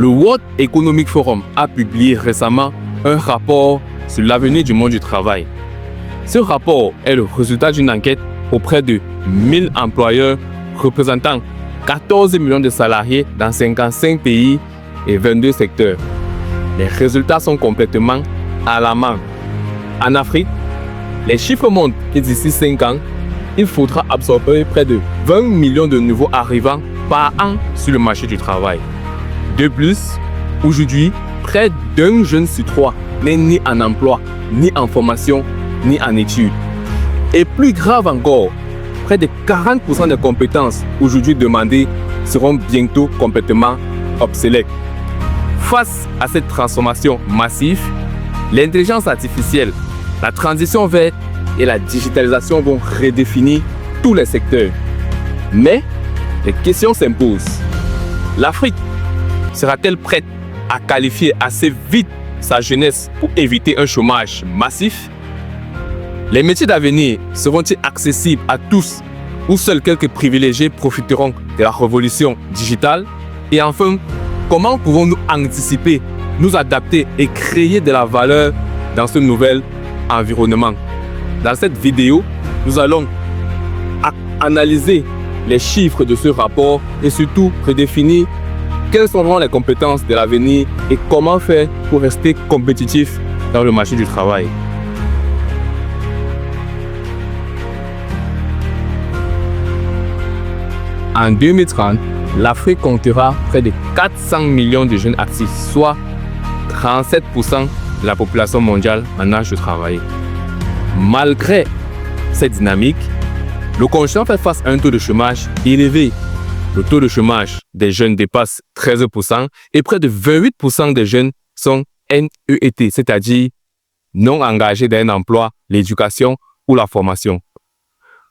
Le World Economic Forum a publié récemment un rapport sur l'avenir du monde du travail. Ce rapport est le résultat d'une enquête auprès de 1000 employeurs représentant 14 millions de salariés dans 55 pays et 22 secteurs. Les résultats sont complètement alarmants. En Afrique, les chiffres montrent que d'ici 5 ans, il faudra absorber près de 20 millions de nouveaux arrivants par an sur le marché du travail. De plus, aujourd'hui, près d'un jeune sur 3 n'est ni en emploi, ni en formation, ni en études. Et plus grave encore, près de 40% des compétences aujourd'hui demandées seront bientôt complètement obsolètes. Face à cette transformation massive, l'intelligence artificielle, la transition verte et la digitalisation vont redéfinir tous les secteurs. Mais les questions s'imposent. L'Afrique sera-t-elle prête à qualifier assez vite sa jeunesse pour éviter un chômage massif? Les métiers d'avenir seront-ils accessibles à tous ou seuls quelques privilégiés profiteront de la révolution digitale? Et enfin, comment pouvons-nous anticiper, nous adapter et créer de la valeur dans ce nouvel environnement? Dans cette vidéo, nous allons analyser les chiffres de ce rapport et surtout redéfinir quelles seront les compétences de l'avenir et comment faire pour rester compétitif dans le marché du travail. En 2030, l'Afrique comptera près de 400 millions de jeunes actifs, soit 37% de la population mondiale en âge de travailler. Malgré cette dynamique, le continent fait face à un taux de chômage élevé. Le taux de chômage des jeunes dépasse 13% et près de 28% des jeunes sont NEET, c'est-à-dire non engagés dans un emploi, l'éducation ou la formation.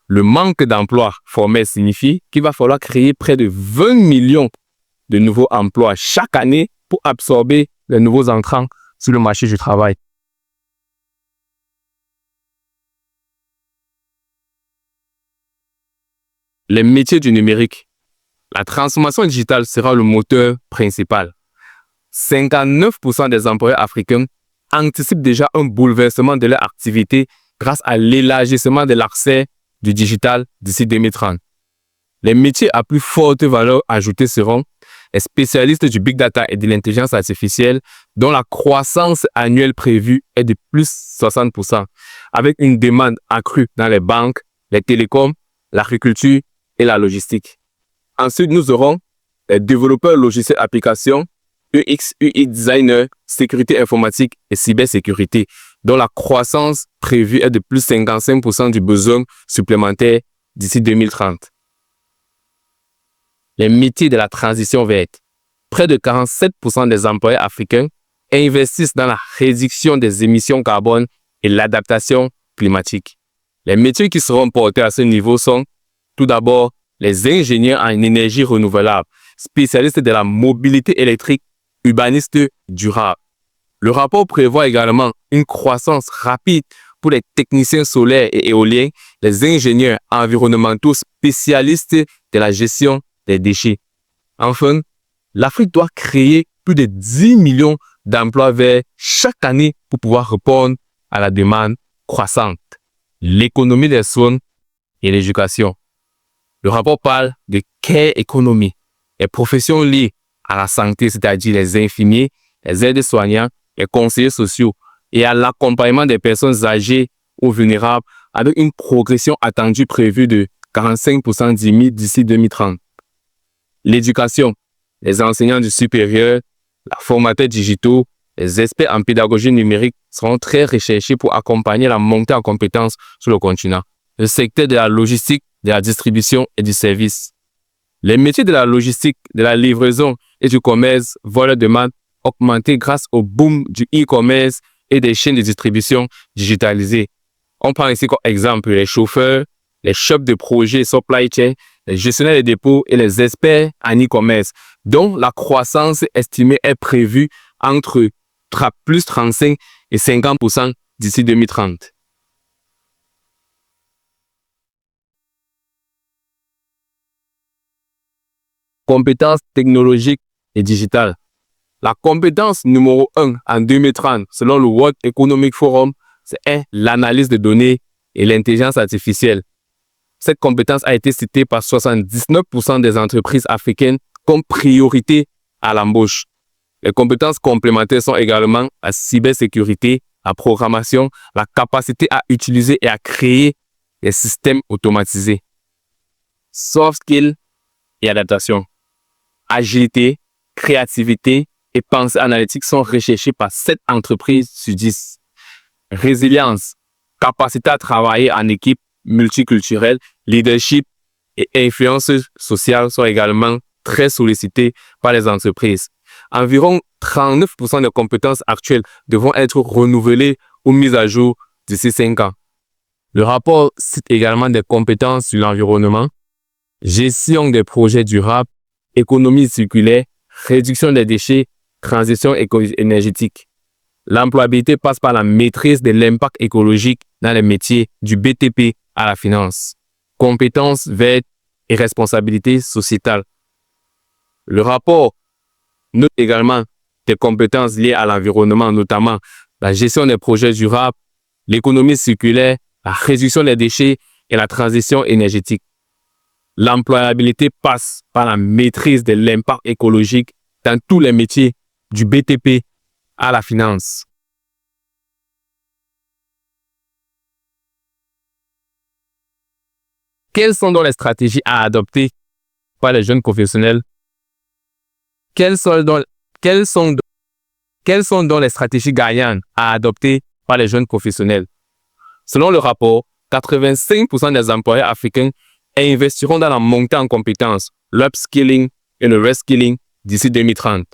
Le manque d'emplois formels signifie qu'il va falloir créer près de 20 millions de nouveaux emplois chaque année pour absorber les nouveaux entrants sur le marché du travail. Les métiers du numérique. La transformation digitale sera le moteur principal. 59% des employeurs africains anticipent déjà un bouleversement de leur activité grâce à l'élargissement de l'accès du digital d'ici 2030. Les métiers à plus forte valeur ajoutée seront les spécialistes du big data et de l'intelligence artificielle dont la croissance annuelle prévue est de plus 60%, avec une demande accrue dans les banques, les télécoms, l'agriculture et la logistique. Ensuite, nous aurons les développeurs logiciels applications, UX, UI designers, sécurité informatique et cybersécurité, dont la croissance prévue est de plus 55% du besoin supplémentaire d'ici 2030. Les métiers de la transition verte. Près de 47% des employés africains investissent dans la réduction des émissions carbone et l'adaptation climatique. Les métiers qui seront portés à ce niveau sont tout d'abord les ingénieurs en énergie renouvelable, spécialistes de la mobilité électrique, urbanistes durables. Le rapport prévoit également une croissance rapide pour les techniciens solaires et éoliens, les ingénieurs environnementaux spécialistes de la gestion des déchets. Enfin, l'Afrique doit créer plus de 10 millions d'emplois verts chaque année pour pouvoir répondre à la demande croissante. L'économie des soins et l'éducation. Le rapport parle de care economy, les professions liées à la santé, c'est-à-dire les infirmiers, les aides-soignants, les conseillers sociaux et à l'accompagnement des personnes âgées ou vulnérables avec une progression attendue prévue de 45% d'ici 2030. L'éducation, les enseignants du supérieur, les formateurs digitaux, les experts en pédagogie numérique seront très recherchés pour accompagner la montée en compétences sur le continent. Le secteur de la logistique, de la distribution et du service. Les métiers de la logistique, de la livraison et du commerce voient leur demande augmenter grâce au boom du e-commerce et des chaînes de distribution digitalisées. On prend ici comme exemple les chauffeurs, les chefs de projet supply chain, les gestionnaires de dépôts et les experts en e-commerce, dont la croissance estimée est prévue entre plus 35 et 50% d'ici 2030. Compétences technologiques et digitales. La compétence numéro 1 en 2030, selon le World Economic Forum, c'est l'analyse de données et l'intelligence artificielle. Cette compétence a été citée par 79% des entreprises africaines comme priorité à l'embauche. Les compétences complémentaires sont également la cybersécurité, la programmation, la capacité à utiliser et à créer des systèmes automatisés. Soft skills et adaptation. Agilité, créativité et pensée analytique sont recherchés par 7 entreprises sur 10. Résilience, capacité à travailler en équipe multiculturelle, leadership et influence sociale sont également très sollicités par les entreprises. Environ 39% des compétences actuelles devront être renouvelées ou mises à jour d'ici 5 ans. Le rapport cite également des compétences sur l'environnement, gestion des projets durables, économie circulaire, réduction des déchets, transition énergétique. L'employabilité passe par la maîtrise de l'impact écologique dans les métiers du BTP à la finance. Compétences vertes et responsabilité sociétale. Le rapport note également des compétences liées à l'environnement, notamment la gestion des projets durables, l'économie circulaire, la réduction des déchets et la transition énergétique. L'employabilité passe par la maîtrise de l'impact écologique dans tous les métiers du BTP à la finance. Quelles sont donc les stratégies à adopter par les jeunes professionnels? Quelles sont donc les stratégies gagnantes à adopter par les jeunes professionnels? Selon le rapport, 85% des employeurs africains investiront dans la montée en compétences, l'upskilling et le reskilling d'ici 2030.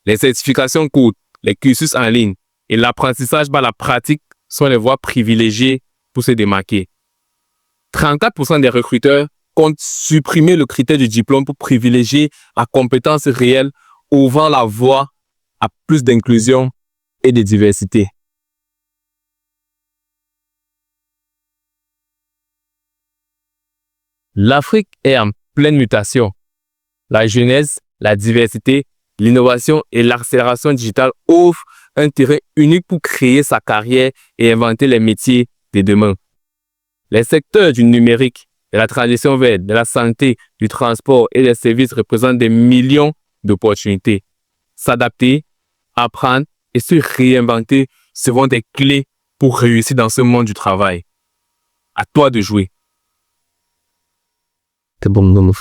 Les certifications courtes, les cursus en ligne et l'apprentissage par la pratique sont les voies privilégiées pour se démarquer. 34% des recruteurs comptent supprimer le critère du diplôme pour privilégier la compétence réelle, ouvrant la voie à plus d'inclusion et de diversité. L'Afrique est en pleine mutation. La jeunesse, la diversité, l'innovation et l'accélération digitale offrent un terrain unique pour créer sa carrière et inventer les métiers de demain. Les secteurs du numérique, de la transition verte, de la santé, du transport et des services représentent des millions d'opportunités. S'adapter, apprendre et se réinventer seront des clés pour réussir dans ce monde du travail. À toi de jouer. C'est bon,